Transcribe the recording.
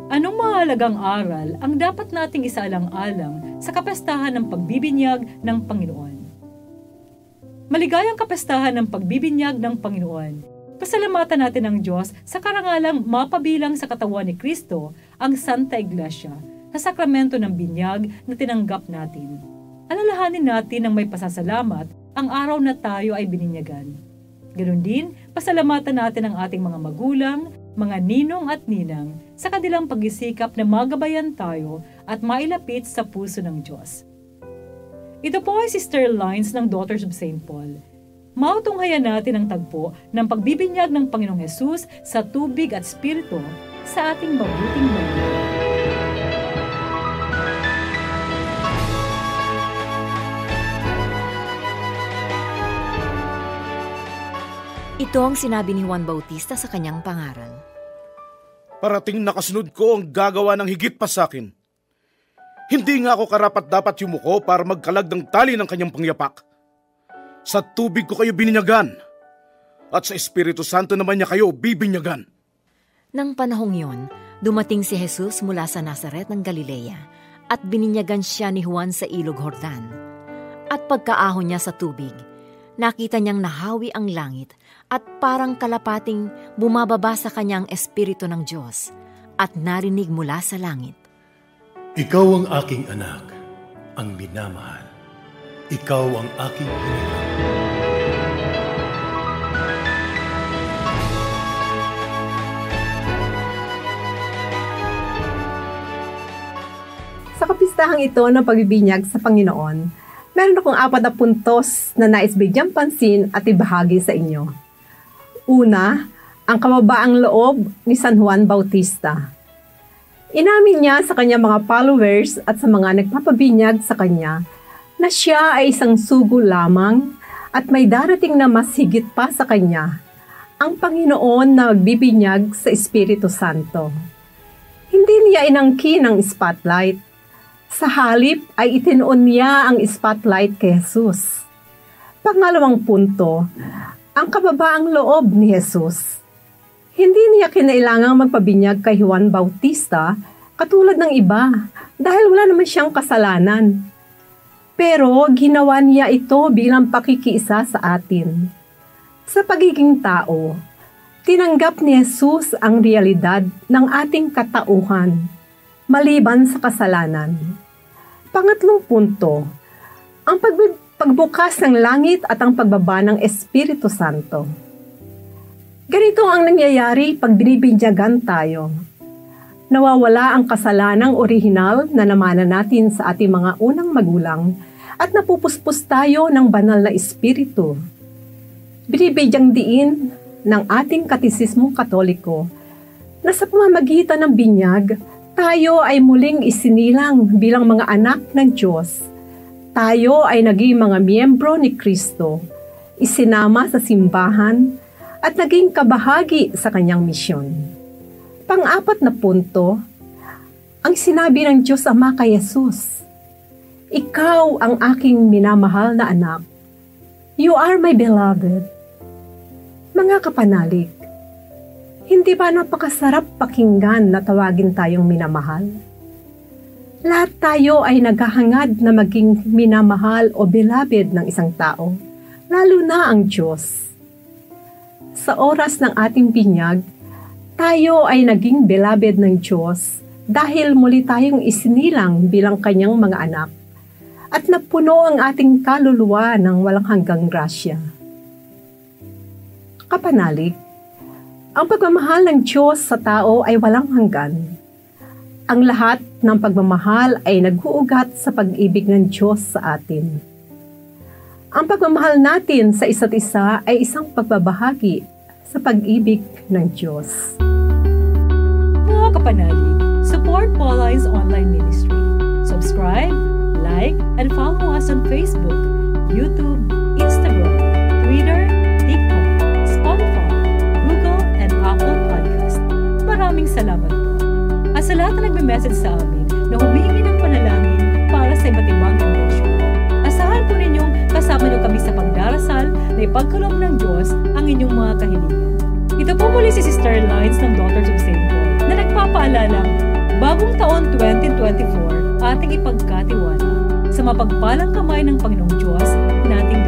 Anong mahalagang aral ang dapat nating isaalang-alang sa kapistahan ng pagbibinyag ng Panginoon? Maligayang kapistahan ng pagbibinyag ng Panginoon. Pasalamatan natin ang Diyos sa karangalang mapabilang sa katawan ni Kristo ang Santa Iglesia sa sakramento ng binyag na tinanggap natin. Alalahanin natin ng may pasasalamat ang araw na tayo ay bininyagan. Ganoon din, pasalamatan natin ang ating mga magulang, mga ninong at ninang sa kanilang pagsisikap na magabayan tayo at mailapit sa puso ng Diyos. Ito po ay Sister Lines ng Daughters of St. Paul. Mautunghayan natin ang tagpo ng pagbibinyag ng Panginoong Hesus sa tubig at spirito sa ating mabuting balita. Ito ang sinabi ni Juan Bautista sa kanyang pangaral. Parating na kasunod ko ang gagawa ng higit pa sa akin. Hindi nga ako karapat-dapat yumuko para magkalag ng tali ng kanyang pangyapak. Sa tubig ko kayo bininyagan, at sa Espiritu Santo naman niya kayo bibinyagan. Nang panahong yon, dumating si Jesus mula sa Nazaret ng Galilea at bininyagan siya ni Juan sa ilog Jordan. At pagkaahon niya sa tubig, nakita niyang nahawi ang langit at parang kalapating bumababa sa kanyang Espiritu ng Diyos at narinig mula sa langit. Ikaw ang aking anak, ang minamahal. Ikaw ang aking hinilang. Sa kapistahang ito ng pagbibinyag sa Panginoon, meron akong 4 na puntos na nais bigyang pansin at ibahagi sa inyo. Una, ang kababaang loob ni San Juan Bautista. Inamin niya sa kanyang mga followers at sa mga nagpapabinyag sa kanya na siya ay isang sugo lamang at may darating na mas higit pa sa kanya, ang Panginoon na magbibinyag sa Espiritu Santo. Hindi niya inangkin ang spotlight. Sa halip ay itinuon niya ang spotlight kay Jesus. Pangalawang punto, ang kababaang loob ni Jesus. Hindi niya kinailangang magpabinyag kay Juan Bautista katulad ng iba dahil wala naman siyang kasalanan. Pero ginawa niya ito bilang pakikiisa sa atin. Sa pagiging tao, tinanggap ni Jesus ang realidad ng ating katauhan, maliban sa kasalanan. Pangatlong punto, ang pagbukas ng langit at ang pagbaba ng Espiritu Santo. Ganito ang nangyayari pag binibinyagan tayo. Nawawala ang kasalanang orihinal na namana natin sa ating mga unang magulang at napupuspos tayo ng banal na Espiritu. Binibigyang diin ng ating katisismong Katoliko na sa pamamagitan ng binyag, tayo ay muling isinilang bilang mga anak ng Diyos. Tayo ay naging mga miyembro ni Kristo, isinama sa simbahan, at naging kabahagi sa kanyang misyon. Pang-4 na punto, ang sinabi ng Diyos Ama kay Jesus, "Ikaw ang aking minamahal na anak. You are my beloved." Mga kapanalig, hindi ba napakasarap pakinggan na tawagin tayong minamahal? Lahat tayo ay naghahangad na maging minamahal o beloved ng isang tao, lalo na ang Diyos. Sa oras ng ating binyag, tayo ay naging beloved ng Diyos dahil muli tayong isinilang bilang kanyang mga anak at napuno ang ating kaluluwa ng walang hanggang grasya. Kapanalig, ang pagmamahal ng Diyos sa tao ay walang hanggan. Ang lahat ng pagmamahal ay nag-uugat sa pag-ibig ng Diyos sa atin. Ang pagmamahal natin sa isa't isa ay isang pagbabahagi sa pag-ibig ng Diyos. Mga kapanalig, support Pauline's online ministry. Subscribe, like, and follow us on Facebook, YouTube, Instagram, Twitter, TikTok, Spotify, Google, and Apple Podcast. Maraming salamat po. At sa lahat na nagme-message sa amin na humihingi ng panalangin para sa iba't ibang intensyon. Asahan po ninyong kasama niyo kami sa pagdarasal na ipagkaloob ng Diyos ang inyong mga kahilingan. Ito po muli si Sister Lines ng Daughters of St. Paul na nagpapaalalang Bagong taon 2024, ating ipagkatiwala sa mapagpalang kamay ng Panginoong Diyos nating